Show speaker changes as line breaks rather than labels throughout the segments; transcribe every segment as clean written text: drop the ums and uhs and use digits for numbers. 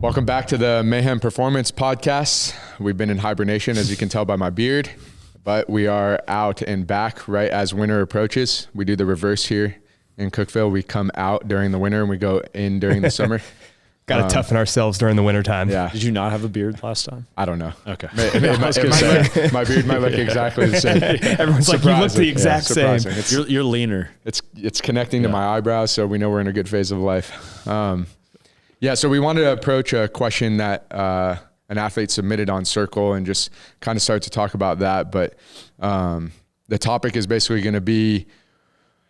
Welcome back to the Mayhem Performance Podcast. We've been in hibernation, as you can tell by my beard, but we are out and back right as winter approaches. We do the reverse here in Cookeville. We come out during the winter and we go in during the summer.
Got to toughen ourselves during the wintertime.
Yeah.
Did you not have a beard last time?
I don't know.
Okay.
My beard might look exactly the same.
Everyone's like, you look the exact same.
You're leaner.
It's connecting to my eyebrows, so we know we're in a good phase of life. So we wanted to approach a question that an athlete submitted on Circle and just kind of start to talk about that. But the topic is basically going to be,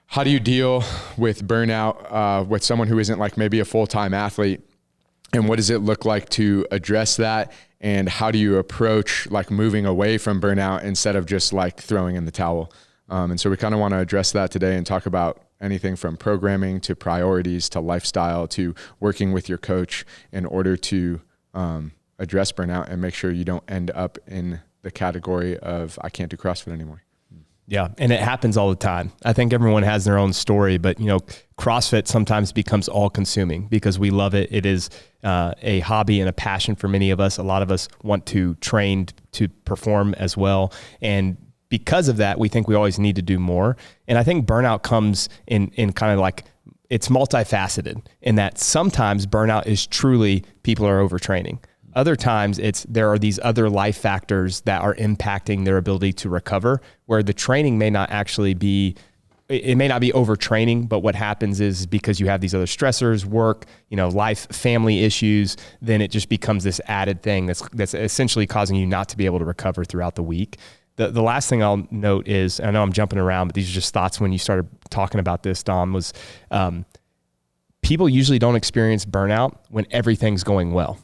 how do you deal with burnout with someone who isn't like maybe a full-time athlete? And what does it look like to address that? And how do you approach like moving away from burnout instead of just like throwing in the towel? And so we kind of want to address that today and talk about anything from programming to priorities to lifestyle to working with your coach in order to address burnout and make sure you don't end up in the category of I can't do CrossFit anymore.
Yeah, and it happens all the time. I think everyone has their own story, but CrossFit sometimes becomes all-consuming because we love it. It is a hobby and a passion for many of us. A lot of us want to train to perform as well, and because of that, we think we always need to do more. And I think burnout comes in kind of like, it's multifaceted in that sometimes burnout is truly people are overtraining. Other times there are these other life factors that are impacting their ability to recover, where the training may not actually be, it may not be overtraining, but what happens is because you have these other stressors, work, life, family issues, then it just becomes this added thing that's essentially causing you not to be able to recover throughout the week. The last thing I'll note is, I know I'm jumping around, but these are just thoughts when you started talking about this, Dom, was people usually don't experience burnout when everything's going well.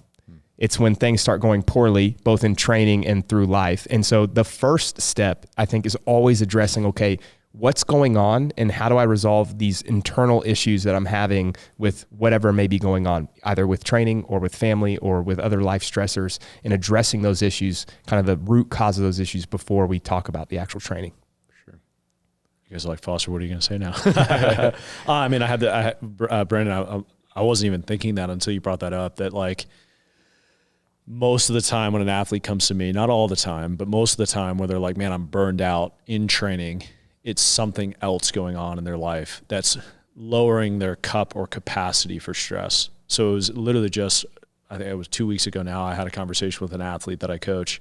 It's when things start going poorly, both in training and through life. And so the first step, I think, is always addressing, okay, what's going on and how do I resolve these internal issues that I'm having with whatever may be going on, either with training or with family or with other life stressors, and addressing those issues, kind of the root cause of those issues before we talk about the actual training.
Sure. You guys are like, Foster, what are you going to say now? Brandon, I wasn't even thinking that until you brought that up, that like, most of the time when an athlete comes to me, not all the time, but most of the time where they're like, man, I'm burned out in training, it's something else going on in their life that's lowering their cup or capacity for stress. So it was literally just, I think it was 2 weeks ago now, I had a conversation with an athlete that I coach,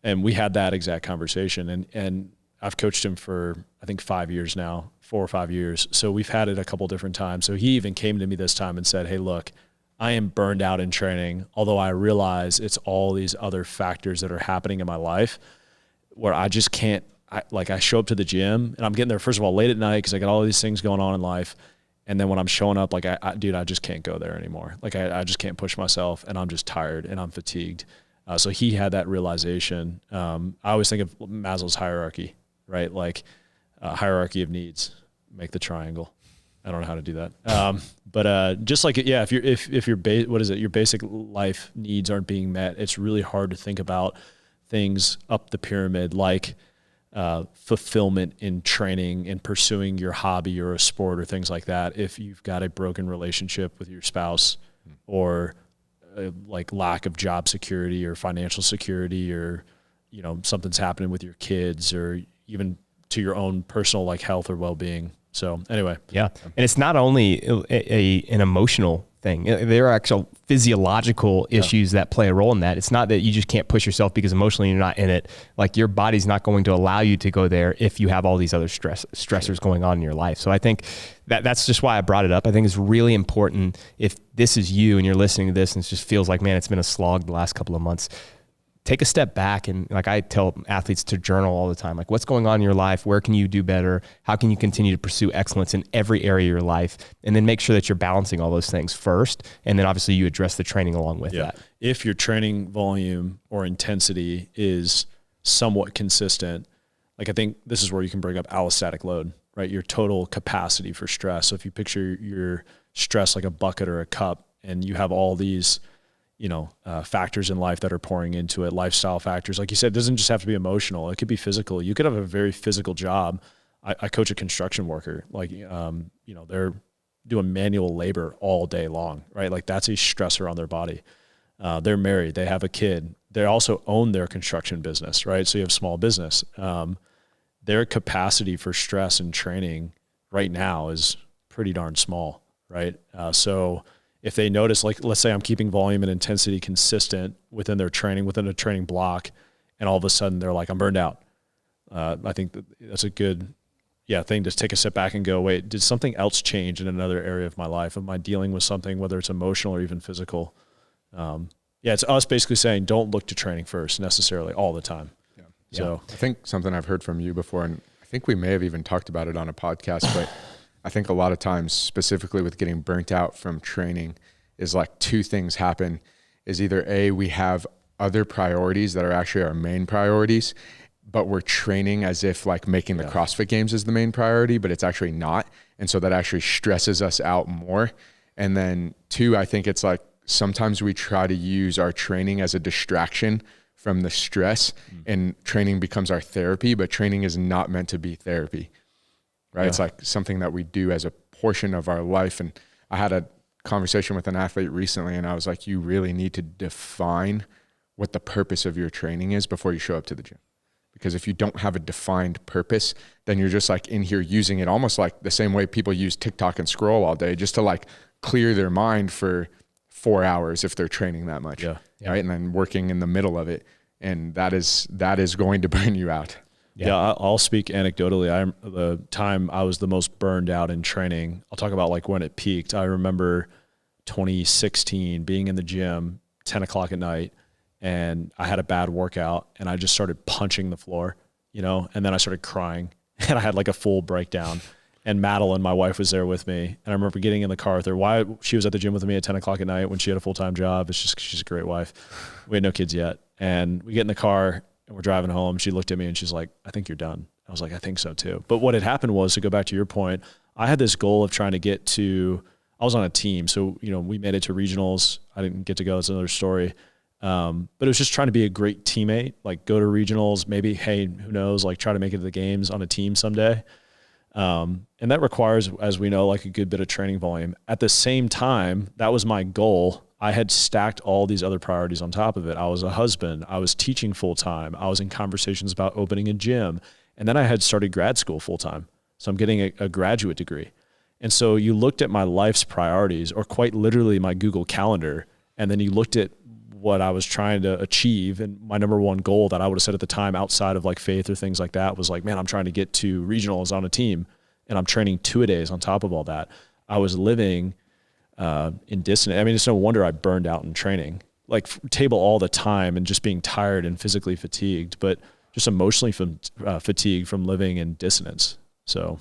and we had that exact conversation. And I've coached him for, I think 5 years now, 4 or 5 years. So we've had it a couple different times. So he even came to me this time and said, hey, look, I am burned out in training, although I realize it's all these other factors that are happening in my life where I just can't, I show up to the gym and I'm getting there, first of all, late at night because I got all these things going on in life. And then when I'm showing up, like, I just can't go there anymore. Like, I just can't push myself, and I'm just tired and I'm fatigued. So he had that realization. I always think of Maslow's hierarchy, right? Like hierarchy of needs, make the triangle. I don't know how to do that. But just like, yeah, if your basic life needs aren't being met, it's really hard to think about things up the pyramid, like fulfillment in training and pursuing your hobby or a sport or things like that. If you've got a broken relationship with your spouse, or like lack of job security or financial security, or, something's happening with your kids, or even to your own personal like health or well-being. So anyway.
Yeah. And it's not only an emotional thing. There are actual physiological issues that play a role in that. It's not that you just can't push yourself because emotionally you're not in it. Like, your body's not going to allow you to go there if you have all these other stressors going on in your life. So I think that's just why I brought it up. I think it's really important, if this is you and you're listening to this and it just feels like, man, it's been a slog the last couple of months, take a step back. And like, I tell athletes to journal all the time, like, what's going on in your life? Where can you do better? How can you continue to pursue excellence in every area of your life? And then make sure that you're balancing all those things first. And then obviously you address the training along with that.
If your training volume or intensity is somewhat consistent, like, I think this is where you can bring up allostatic load, right? Your total capacity for stress. So if you picture your stress like a bucket or a cup, and you have all these factors in life that are pouring into it, lifestyle factors. Like you said, it doesn't just have to be emotional. It could be physical. You could have a very physical job. I coach a construction worker. Like, they're doing manual labor all day long, right? Like, that's a stressor on their body. They're married, they have a kid. They also own their construction business, right? So you have small business. Their capacity for stress and training right now is pretty darn small, right? So if they notice, like, let's say I'm keeping volume and intensity consistent within their training, within a training block, and all of a sudden they're like, I'm burned out. I think that's a good thing to take a step back and go, wait, did something else change in another area of my life? Am I dealing with something, whether it's emotional or even physical? It's us basically saying, don't look to training first necessarily all the time.
Yeah.
So
I think something I've heard from you before, and I think we may have even talked about it on a podcast, but I think a lot of times, specifically with getting burnt out from training, is like two things happen. Is either A, we have other priorities that are actually our main priorities, but we're training as if like making the CrossFit games is the main priority, but it's actually not. And so that actually stresses us out more. And then two, I think it's like sometimes we try to use our training as a distraction from the stress, and training becomes our therapy, but training is not meant to be therapy, right? It's like something that we do as a portion of our life. And I had a conversation with an athlete recently, and I was like, you really need to define what the purpose of your training is before you show up to the gym. Because if you don't have a defined purpose, then you're just like in here using it almost like the same way people use TikTok and scroll all day, just to like clear their mind for 4 hours if they're training that much, right? And then working in the middle of it. And that is going to burn you out.
Yeah, I'll speak anecdotally. The time I was the most burned out in training, I'll talk about like when it peaked. I remember 2016 being in the gym, 10 o'clock at night, and I had a bad workout and I just started punching the floor, and then I started crying and I had like a full breakdown. And Madeline, my wife, was there with me. And I remember getting in the car with her. Why she was at the gym with me at 10 o'clock at night when she had a full-time job. It's just, she's a great wife. We had no kids yet. And we get in the car and we're driving home. She looked at me and she's like, I think you're done. I was like, I think so too. But what had happened was, to go back to your point, I had this goal of trying to get to, I was on a team. So, we made it to regionals. I didn't get to go. That's another story. But it was just trying to be a great teammate, like go to regionals, maybe, hey, who knows, like try to make it to the games on a team someday. And that requires, as we know, like a good bit of training volume. At the same time, that was my goal. I had stacked all these other priorities on top of it. I was a husband. I was teaching full time. I was in conversations about opening a gym. And then I had started grad school full time. So I'm getting a graduate degree. And so you looked at my life's priorities, or quite literally my Google Calendar, and then you looked at what I was trying to achieve. And my number one goal that I would have set at the time, outside of like faith or things like that, was like, man, I'm trying to get to regionals on a team, and I'm training 2-a-days on top of all that. I was living in dissonance. I mean, it's no wonder I burned out in training, like table all the time and just being tired and physically fatigued, but just emotionally fatigued from living in dissonance. So,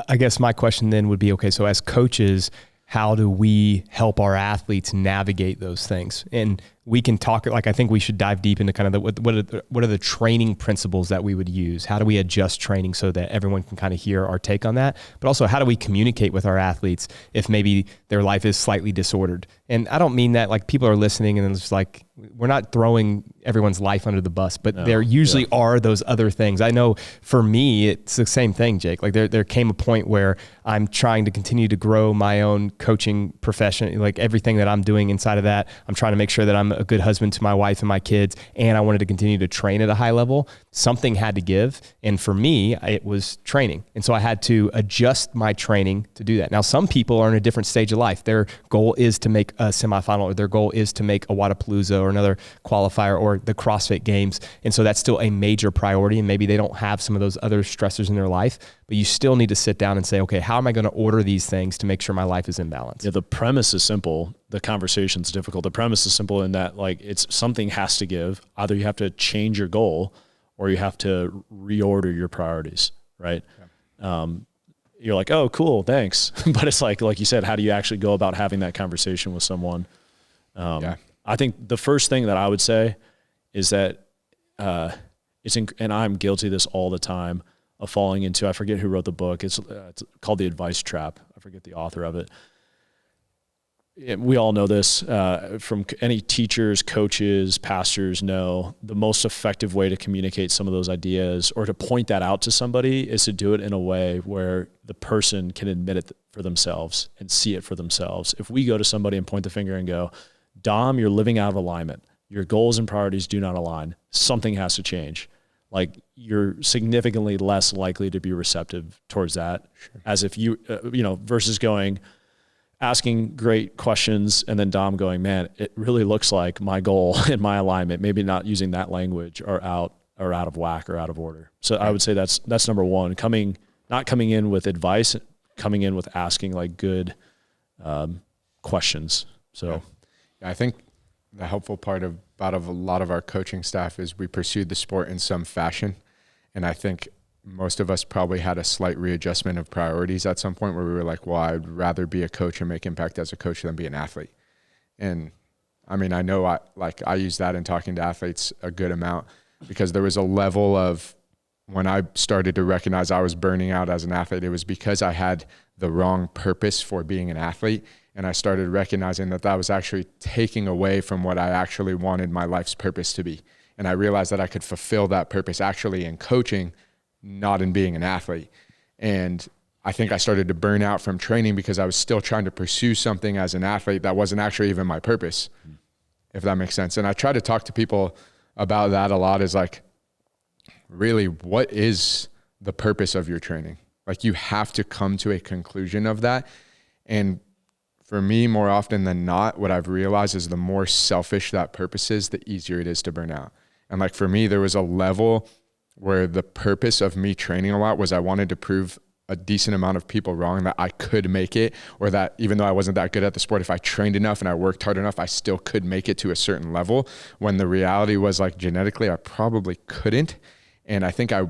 I guess my question then would be, okay, so as coaches, how do we help our athletes navigate those things? And we can talk, like, I think we should dive deep into kind of what are the training principles that we would use? How do we adjust training so that everyone can kind of hear our take on that? But also, how do we communicate with our athletes if maybe their life is slightly disordered? And I don't mean that like people are listening and it's like, we're not throwing everyone's life under the bus, but there usually are those other things. I know for me, it's the same thing, Jake. Like there came a point where I'm trying to continue to grow my own coaching profession, like everything that I'm doing inside of that. I'm trying to make sure that I'm a good husband to my wife and my kids, and I wanted to continue to train at a high level. Something had to give. And for me, it was training. And so I had to adjust my training to do that. Now, some people are in a different stage of life. Their goal is to make a semifinal, or their goal is to make a Wadapalooza or another qualifier or the CrossFit games. And so that's still a major priority. And maybe they don't have some of those other stressors in their life, but you still need to sit down and say, okay, how am I going to order these things to make sure my life is in balance?
Yeah, the premise is simple. The conversation's difficult. The premise is simple in that, like, it's something has to give. Either you have to change your goal or you have to reorder your priorities, right? Yeah. You're like, oh, cool, thanks. But it's like you said, how do you actually go about having that conversation with someone? I think the first thing that I would say is that and I'm guilty of this all the time, of falling into, I forget who wrote the book. It's called The Advice Trap. I forget the author of it. We all know this from any teachers, coaches, pastors know the most effective way to communicate some of those ideas or to point that out to somebody is to do it in a way where the person can admit it for themselves and see it for themselves. If we go to somebody and point the finger and go, Dom, you're living out of alignment. Your goals and priorities do not align. Something has to change. Like, you're significantly less likely to be receptive towards that. Sure. As if you, versus asking great questions and then Dom going, man, it really looks like my goal and my alignment, maybe not using that language, are out of whack or out of order. So I would say that's number one, not coming in with advice, coming in with asking like good questions. So
yeah, I think the helpful part about a lot of our coaching staff is we pursued the sport in some fashion. And I think most of us probably had a slight readjustment of priorities at some point where we were like, well, I'd rather be a coach and make impact as a coach than be an athlete. And I mean, I know I use that in talking to athletes a good amount, because there was a level of, when I started to recognize I was burning out as an athlete, it was because I had the wrong purpose for being an athlete. And I started recognizing that was actually taking away from what I actually wanted my life's purpose to be. And I realized that I could fulfill that purpose actually in coaching, not in being an athlete. And I think I started to burn out from training because I was still trying to pursue something as an athlete that wasn't actually even my purpose, if that makes sense. And I try to talk to people about that a lot, is like, really, what is the purpose of your training? Like, you have to come to a conclusion of that. And for me, more often than not, what I've realized is the more selfish that purpose is, the easier it is to burn out. And like, for me, there was a level where the purpose of me training a lot was I wanted to prove a decent amount of people wrong that I could make it, or that even though I wasn't that good at the sport, if I trained enough and I worked hard enough, I still could make it to a certain level, when the reality was like, genetically, I probably couldn't. And I think I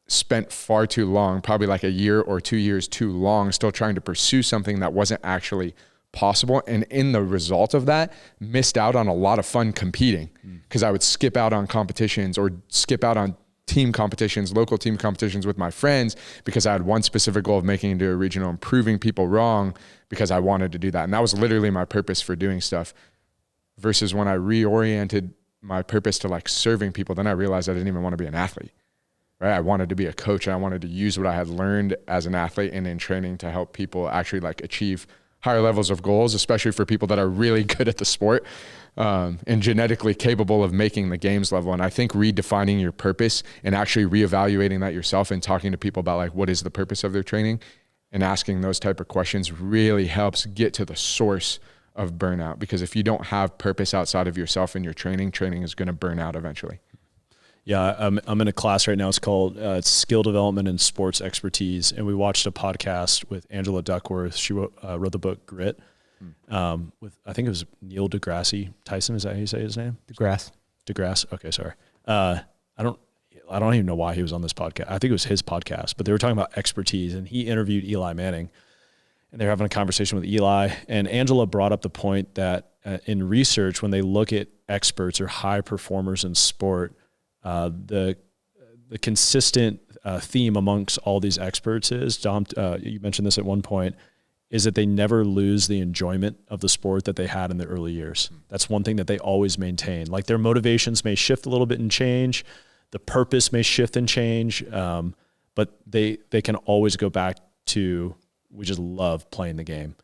spent far too long, probably like a year or 2 years too long, still trying to pursue something that wasn't actually possible. And in the result of that, missed out on a lot of fun competing, because I would skip out on competitions or skip out on team competitions, local team competitions with my friends, because I had one specific goal of making it into a regional and proving people wrong, because I wanted to do that. And that was literally my purpose for doing stuff. Versus when I reoriented my purpose to like serving people, then I realized I didn't even want to be an athlete, right? I wanted to be a coach, and I wanted to use what I had learned as an athlete and in training to help people actually like achieve higher levels of goals, especially for people that are really good at the sport and genetically capable of making the games level. And I think redefining your purpose and actually reevaluating that yourself and talking to people about like, what is the purpose of their training, and asking those type of questions really helps get to the source of burnout. Because if you don't have purpose outside of yourself in your training is going to burn out eventually.
Yeah, I'm in a class right now. It's called Skill Development and Sports Expertise. And we watched a podcast with Angela Duckworth. She wrote the book Grit with, I think it was Neil deGrasse Tyson. Is that how you say his name? DeGrasse. Okay, sorry. I don't even know why he was on this podcast. I think it was his podcast, but they were talking about expertise, and he interviewed Eli Manning, and they were having a conversation with Eli, and Angela brought up the point that in research, when they look at experts or high performers in sport, the consistent theme amongst all these experts is, Dom, you mentioned this at one point, is that they never lose the enjoyment of the sport that they had in the early years. That's one thing that they always maintain. Like, their motivations may shift a little bit and change, the purpose may shift and change, but they can always go back to, we just love playing the game.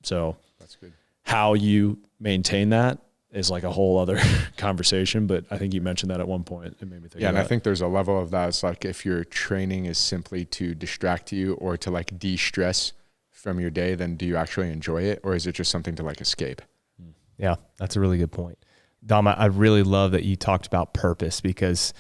So
that's good.
How you maintain that is like a whole other conversation, but I think you mentioned that at one point. It made me think.
Yeah, and I think there's a level of that. It's like, if your training is simply to distract you or to like de-stress from your day, then do you actually enjoy it, or is it just something to like escape?
Yeah, that's a really good point. Dom, I really love that you talked about purpose, because,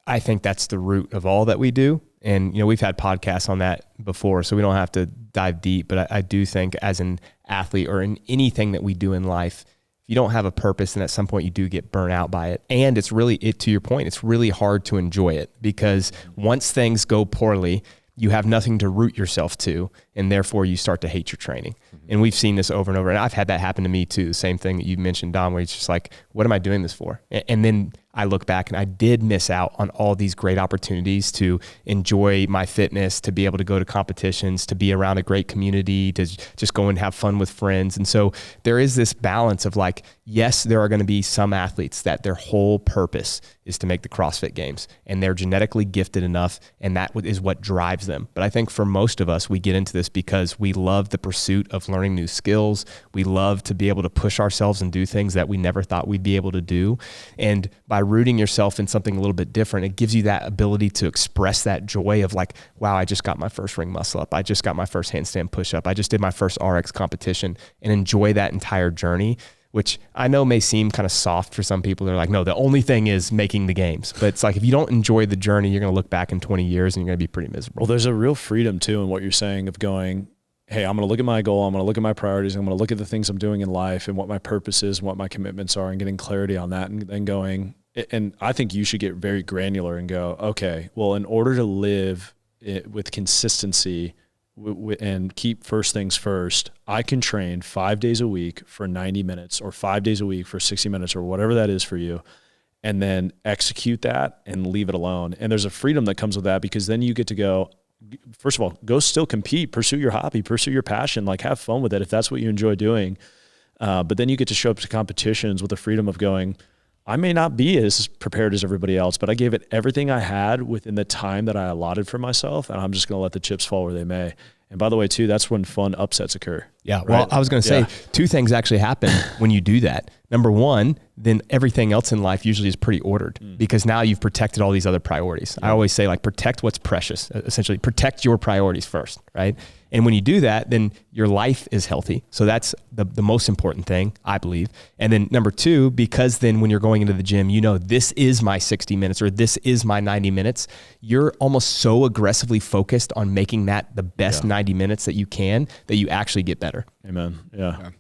I think that's the root of all that we do. And, we've had podcasts on that before, so we don't have to dive deep, but I do think as an athlete or in anything that we do in life, if you don't have a purpose, then at some point you do get burnt out by it. And it's really, to your point, it's really hard to enjoy it, because once things go poorly, you have nothing to root yourself to, and therefore you start to hate your training. Mm-hmm. And we've seen this over and over, and I've had that happen to me too. The same thing that you mentioned, Dom, where it's just like, what am I doing this for? And then I look back and I did miss out on all these great opportunities to enjoy my fitness, to be able to go to competitions, to be around a great community, to just go and have fun with friends. And so there is this balance of like, yes, there are going to be some athletes that their whole purpose is to make the CrossFit Games, and they're genetically gifted enough, and that is what drives them. But I think for most of us, we get into this because we love the pursuit of learning new skills. We love to be able to push ourselves and do things that we never thought we'd be able to do. And by rooting yourself in something a little bit different, it gives you that ability to express that joy of like, wow, I just got my first ring muscle up. I just got my first handstand push up. I just did my first RX competition, and enjoy that entire journey, which I know may seem kind of soft for some people. They're like, no, the only thing is making the games. But it's like, if you don't enjoy the journey, you're going to look back in 20 years and you're going to be pretty miserable.
Well, there's a real freedom too in what you're saying of going, hey, I'm going to look at my goal. I'm going to look at my priorities. I'm going to look at the things I'm doing in life and what my purpose is and what my commitments are, and getting clarity on that, and then going, and I think you should get very granular and go, okay, well, in order to live with consistency and keep first things first, I can train 5 days a week for 90 minutes or 5 days a week for 60 minutes or whatever that is for you, and then execute that and leave it alone. And there's a freedom that comes with that, because then you get to go, first of all, go still compete, pursue your hobby, pursue your passion, like have fun with it if that's what you enjoy doing. But then you get to show up to competitions with the freedom of going, I may not be as prepared as everybody else, but I gave it everything I had within the time that I allotted for myself, and I'm just going to let the chips fall where they may. And by the way, too, that's when fun upsets occur.
Yeah. Right? Well, I was going to say two things actually happen when you do that. Number one, then everything else in life usually is pretty ordered, because now you've protected all these other priorities. I always say, like, protect what's precious, essentially protect your priorities first. Right. And when you do that, then your life is healthy. So that's the most important thing, I believe. And then number two, because then when you're going into the gym, you know, this is my 60 minutes or this is my 90 minutes. You're almost so aggressively focused on making that the best 90 minutes that you can, that you actually get better.
Amen. Yeah.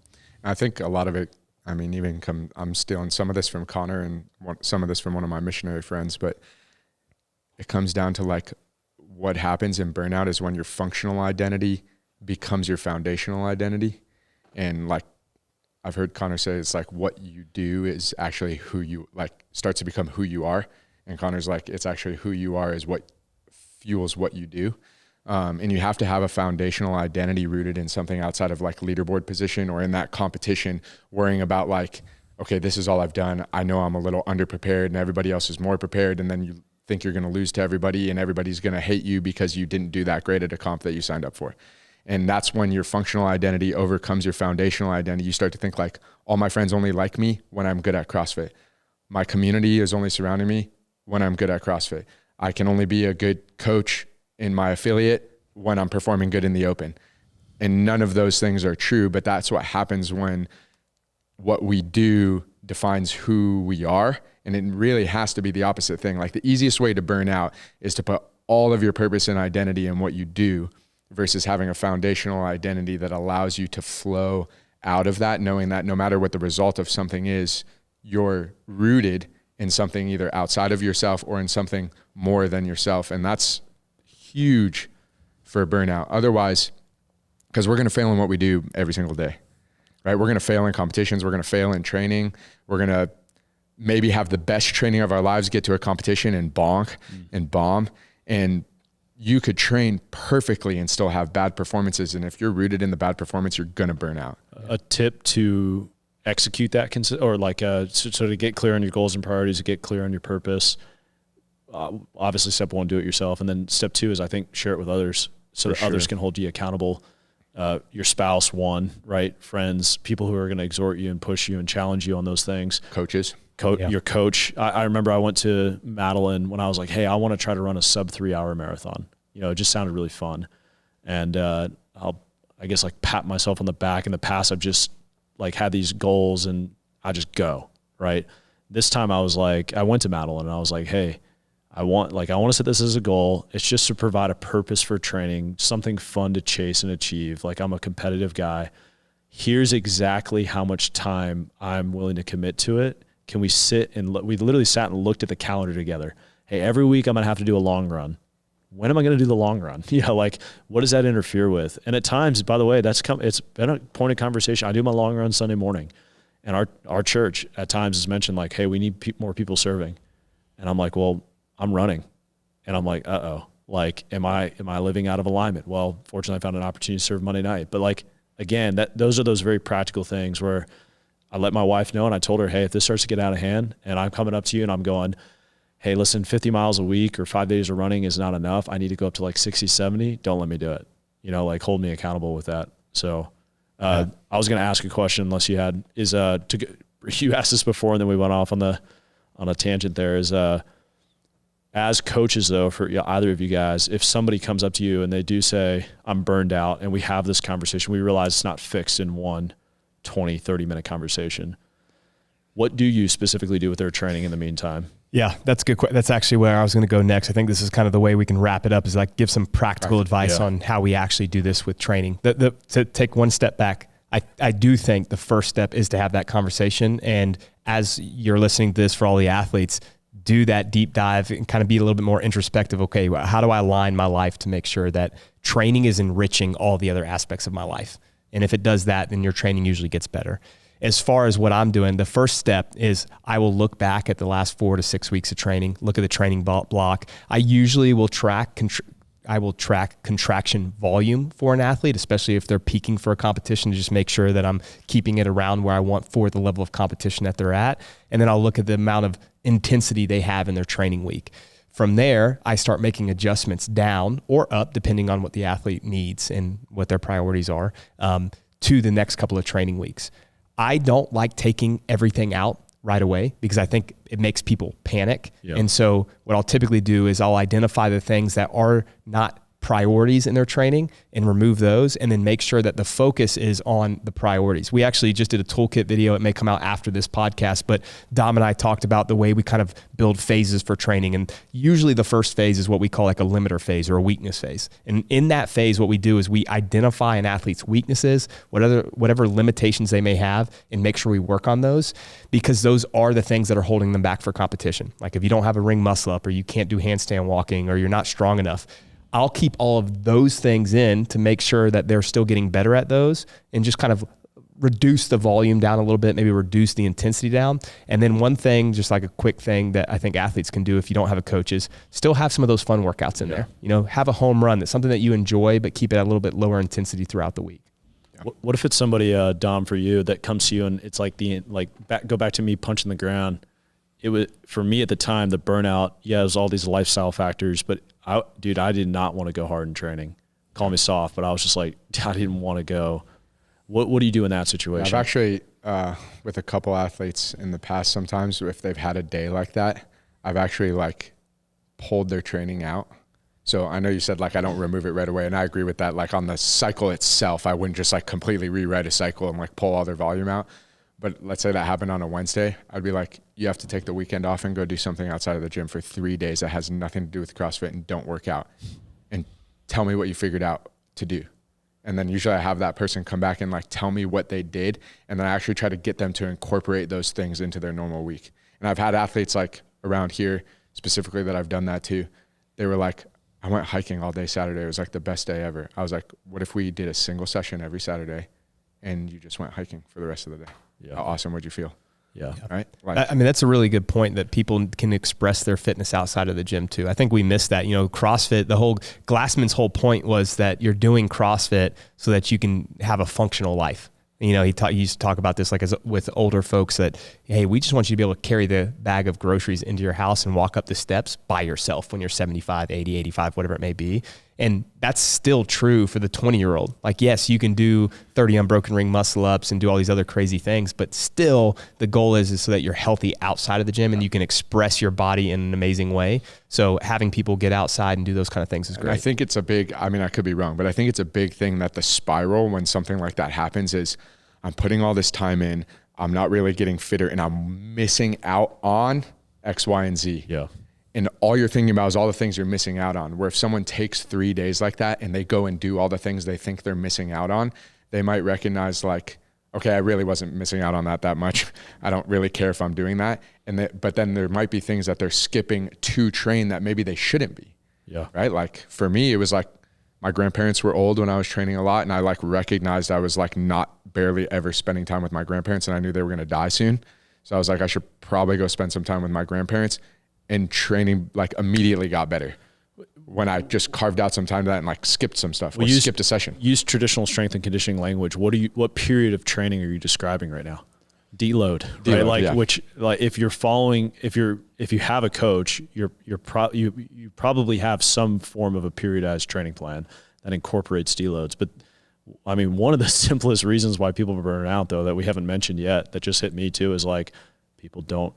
I think a lot of it, I mean, I'm stealing some of this from Connor and some of this from one of my missionary friends, but it comes down to like, what happens in burnout is when your functional identity becomes your foundational identity. And like I've heard Connor say, it's like what you do is actually who you like starts to become who you are. And Connor's like, it's actually who you are is what fuels what you do. And you have to have a foundational identity rooted in something outside of like leaderboard position or in that competition, worrying about like, okay, this is all I've done. I know I'm a little underprepared and everybody else is more prepared. And then you think you're going to lose to everybody and everybody's going to hate you because you didn't do that great at a comp that you signed up for. And that's when your functional identity overcomes your foundational identity. You start to think like, all my friends only like me when I'm good at CrossFit. My community is only surrounding me when I'm good at CrossFit. I can only be a good coach in my affiliate when I'm performing good in the open. And none of those things are true, but that's what happens when what we do defines who we are. And it really has to be the opposite thing. Like the easiest way to burn out is to put all of your purpose and identity in what you do versus having a foundational identity that allows you to flow out of that, knowing that no matter what the result of something is, you're rooted in something either outside of yourself or in something more than yourself. And that's huge for burnout. Otherwise, because we're going to fail in what we do every single day, right? We're going to fail in competitions. We're going to fail in training. We're going to maybe have the best training of our lives, get to a competition and bonk and bomb. And you could train perfectly and still have bad performances. And if you're rooted in the bad performance, you're going to burn out.
A tip to execute that, or like so to get clear on your goals and priorities, to get clear on your purpose. Obviously, step one, do it yourself. And then step two is, I think, share it with others so that others can hold you accountable. Your spouse, one, right? Friends, people who are going to exhort you and push you and challenge you on those things.
Coaches.
Your coach. I remember I went to Madeline when I was like, hey, I want to try to run a sub 3 hour marathon. You know, it just sounded really fun. And I guess like pat myself on the back. In the past, I've just like had these goals and I just go, right? This time I was like, I went to Madeline and I was like, hey, I want to set this as a goal. It's just to provide a purpose for training, something fun to chase and achieve. Like, I'm a competitive guy. Here's exactly how much time I'm willing to commit to it. Can we sit and we literally sat and looked at the calendar together. Hey, every week I'm going to have to do a long run. When am I going to do the long run? Yeah. Like, what does that interfere with? And at times, by the way, it's been a point of conversation. I do my long run Sunday morning, and our church at times has mentioned like, hey, we need more people serving. And I'm like, well, I'm running. And I'm like, like, am I living out of alignment? Well, fortunately I found an opportunity to serve Monday night. But like, again, those are those very practical things where I let my wife know, and I told her, hey, if this starts to get out of hand and I'm coming up to you and I'm going, hey, listen, 50 miles a week or 5 days of running is not enough. I need to go up to like 60, 70. Don't let me do it. You know, like hold me accountable with that. So I was going to ask a question unless you had, you asked this before and then we went off on a tangent there, is as coaches though, for either of you guys, if somebody comes up to you and they do say, I'm burned out, and we have this conversation, we realize it's not fixed in one 20, 30-minute conversation. What do you specifically do with their training in the meantime?
Yeah, that's good. That's actually where I was going to go next. I think this is kind of the way we can wrap it up, is like give some practical advice on how we actually do this with training. To take one step back, I do think the first step is to have that conversation. And as you're listening to this, for all the athletes, do that deep dive and kind of be a little bit more introspective. Okay, how do I align my life to make sure that training is enriching all the other aspects of my life? And if it does that, then your training usually gets better. As far as what I'm doing, the first step is I will look back at the last 4 to 6 weeks of training, look at the training block. I usually will track contraction volume for an athlete, especially if they're peaking for a competition, to just make sure that I'm keeping it around where I want for the level of competition that they're at. And then I'll look at the amount of intensity they have in their training week. From there, I start making adjustments down or up, depending on what the athlete needs and what their priorities are, to the next couple of training weeks. I don't like taking everything out right away because I think it makes people panic. Yep. And so what I'll typically do is I'll identify the things that are not priorities in their training and remove those, and then make sure that the focus is on the priorities. We actually just did a toolkit video. It may come out after this podcast, but Dom and I talked about the way we kind of build phases for training. And usually the first phase is what we call like a limiter phase or a weakness phase. And in that phase, what we do is we identify an athlete's weaknesses, whatever limitations they may have, and make sure we work on those, because those are the things that are holding them back for competition. Like if you don't have a ring muscle up, or you can't do handstand walking, or you're not strong enough, I'll keep all of those things in to make sure that they're still getting better at those, and just kind of reduce the volume down a little bit, maybe reduce the intensity down. And then one thing, just like a quick thing that I think athletes can do if you don't have a coach, is still have some of those fun workouts in there. You know, have a home run that's something that you enjoy, but keep it at a little bit lower intensity throughout the week.
What if it's somebody, Dom, for you, that comes to you and it's like go back to me punching the ground. It was, for me at the time, the burnout, it was all these lifestyle factors, but I did not want to go hard in training. Call me soft, but I was just like, I didn't want to go. What do you do in that situation?
I've actually, with a couple athletes in the past, sometimes if they've had a day like that, I've actually like pulled their training out. So I know you said like I don't remove it right away, and I agree with that. Like on the cycle itself, I wouldn't just like completely rewrite a cycle and like pull all their volume out. But let's say that happened on a Wednesday, I'd be like, you have to take the weekend off and go do something outside of the gym for 3 days that has nothing to do with CrossFit, and don't work out, and tell me what you figured out to do. And then usually I have that person come back and like tell me what they did, and then I actually try to get them to incorporate those things into their normal week. And I've had athletes like around here specifically that I've done that to. They were like, I went hiking all day Saturday. It was like the best day ever. I was like, what if we did a single session every Saturday and you just went hiking for the rest of the day? Yeah. How awesome would you feel?
Yeah.
Right. Like,
I mean, that's a really good point, that people can express their fitness outside of the gym too. I think we missed that. You know, CrossFit, Glassman's whole point was that you're doing CrossFit so that you can have a functional life. You know, he used to talk about this like with older folks that, hey, we just want you to be able to carry the bag of groceries into your house and walk up the steps by yourself when you're 75, 80, 85, whatever it may be. And that's still true for the 20-year-old. Like, yes, you can do 30 unbroken ring muscle ups and do all these other crazy things, but still the goal is so that you're healthy outside of the gym and you can express your body in an amazing way. So having people get outside and do those kind of things is great.
And I think it's a big, I mean, I could be wrong, but I think it's a big thing that the spiral when something like that happens is I'm putting all this time in, I'm not really getting fitter, and I'm missing out on X, Y, and Z.
Yeah.
And all you're thinking about is all the things you're missing out on. Where if someone takes 3 days like that and they go and do all the things they think they're missing out on, they might recognize like, okay, I really wasn't missing out on that much. I don't really care if I'm doing that. But then there might be things that they're skipping to train that maybe they shouldn't be.
Yeah.
Right. Like for me, it was like my grandparents were old when I was training a lot, and I like recognized I was like not barely ever spending time with my grandparents, and I knew they were going to die soon. So I was like, I should probably go spend some time with my grandparents. and training like immediately got better when I just carved out some time to that and like skipped some stuff or skipped a session.
Use traditional strength and conditioning language. What period of training are you describing right now? Deload, right? Like
yeah.
Which, like if you have a coach, you probably have some form of a periodized training plan that incorporates deloads. But I mean, one of the simplest reasons why people burn out, though, that we haven't mentioned yet, that just hit me too, is like people don't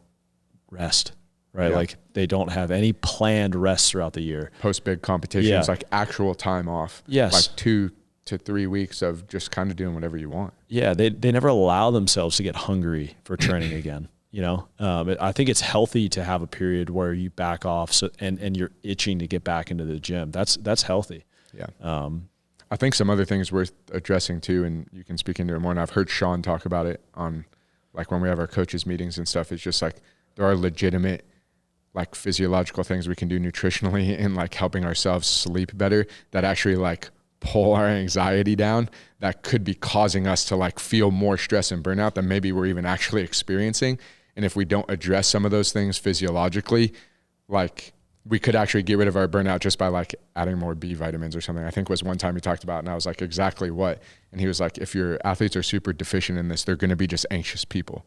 rest, right?
Yeah.
Like they don't have any planned rest throughout the year.
Post big competitions,
Yeah.
like actual time off.
Yes.
Like 2 to 3 weeks of just kind of doing whatever you want.
Yeah, they never allow themselves to get hungry for training again. You know, I think it's healthy to have a period where you back off and you're itching to get back into the gym. That's healthy.
Yeah. I think some other things worth addressing too, and you can speak into it more. And I've heard Sean talk about it on like when we have our coaches meetings and stuff. It's just like there are legitimate like physiological things we can do nutritionally and like helping ourselves sleep better that actually like pull our anxiety down, that could be causing us to like feel more stress and burnout than maybe we're even actually experiencing. And if we don't address some of those things physiologically, like we could actually get rid of our burnout just by like adding more B vitamins or something. I think was one time he talked about, and I was like, exactly what? And he was like, if your athletes are super deficient in this, they're going to be just anxious people.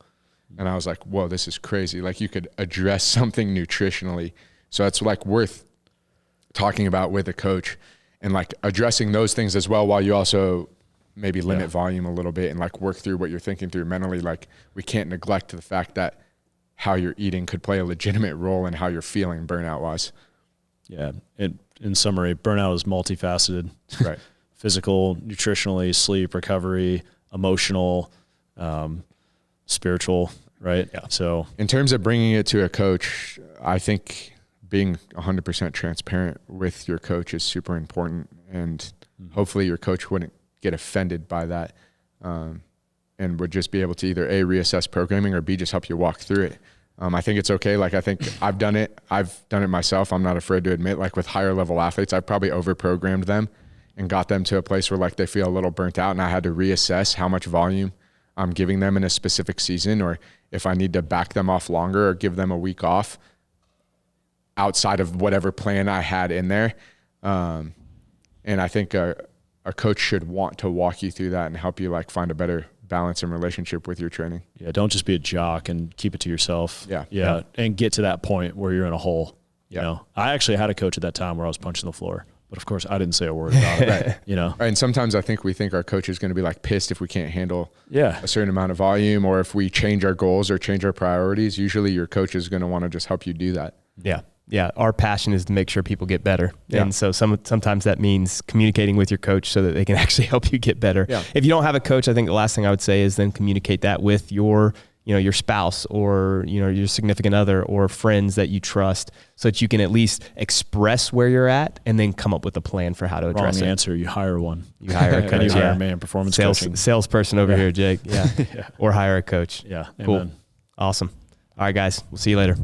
And I was like, whoa, this is crazy. Like you could address something nutritionally. So it's like worth talking about with a coach and like addressing those things as well, while you also maybe limit volume a little bit and like work through what you're thinking through mentally. Like we can't neglect the fact that how you're eating could play a legitimate role in how you're feeling burnout wise.
Yeah. In summary, burnout is multifaceted.
Right.
Physical, nutritionally, sleep, recovery, emotional, spiritual, right?
Yeah.
So
in terms of bringing it to a coach, I think being 100% transparent with your coach is super important. And hopefully your coach wouldn't get offended by that, and would just be able to either A, reassess programming, or B, just help you walk through it. I think it's okay. Like I think I've done it myself. I'm not afraid to admit, like with higher level athletes, I've probably overprogrammed them and got them to a place where like they feel a little burnt out, and I had to reassess how much volume I'm giving them in a specific season, or if I need to back them off longer or give them a week off outside of whatever plan I had in there. And I think a coach should want to walk you through that and help you like find a better balance and relationship with your training.
yeah, don't just be a jock and keep it to yourself.
Yeah.
Yeah. And get to that point where you're in a hole.
Yeah.
You know, I actually had a coach at that time where I was punching the floor, but of course I didn't say a word about it.
Right.
You know?
And sometimes I think we think our coach is going to be like pissed if we can't handle
Yeah.
a certain amount of volume, or if we change our goals or change our priorities. Usually your coach is going to want to just help you do that.
Yeah. Yeah. Our passion is to make sure people get better.
Yeah.
And so sometimes that means communicating with your coach so that they can actually help you get better.
Yeah.
If you don't have a coach, I think the last thing I would say is then communicate that with your spouse or, your significant other or friends that you trust, so that you can at least express where you're at and then come up with a plan for how to address
Wrong
it.
answer. You hire one.
You hire a coach.
And you hire
Yeah.
a man, performance coaching.
Salesperson over here, Jake. Yeah.
Yeah.
Or hire a coach.
Yeah.
Cool.
Amen.
Awesome. All right, guys. We'll see you later.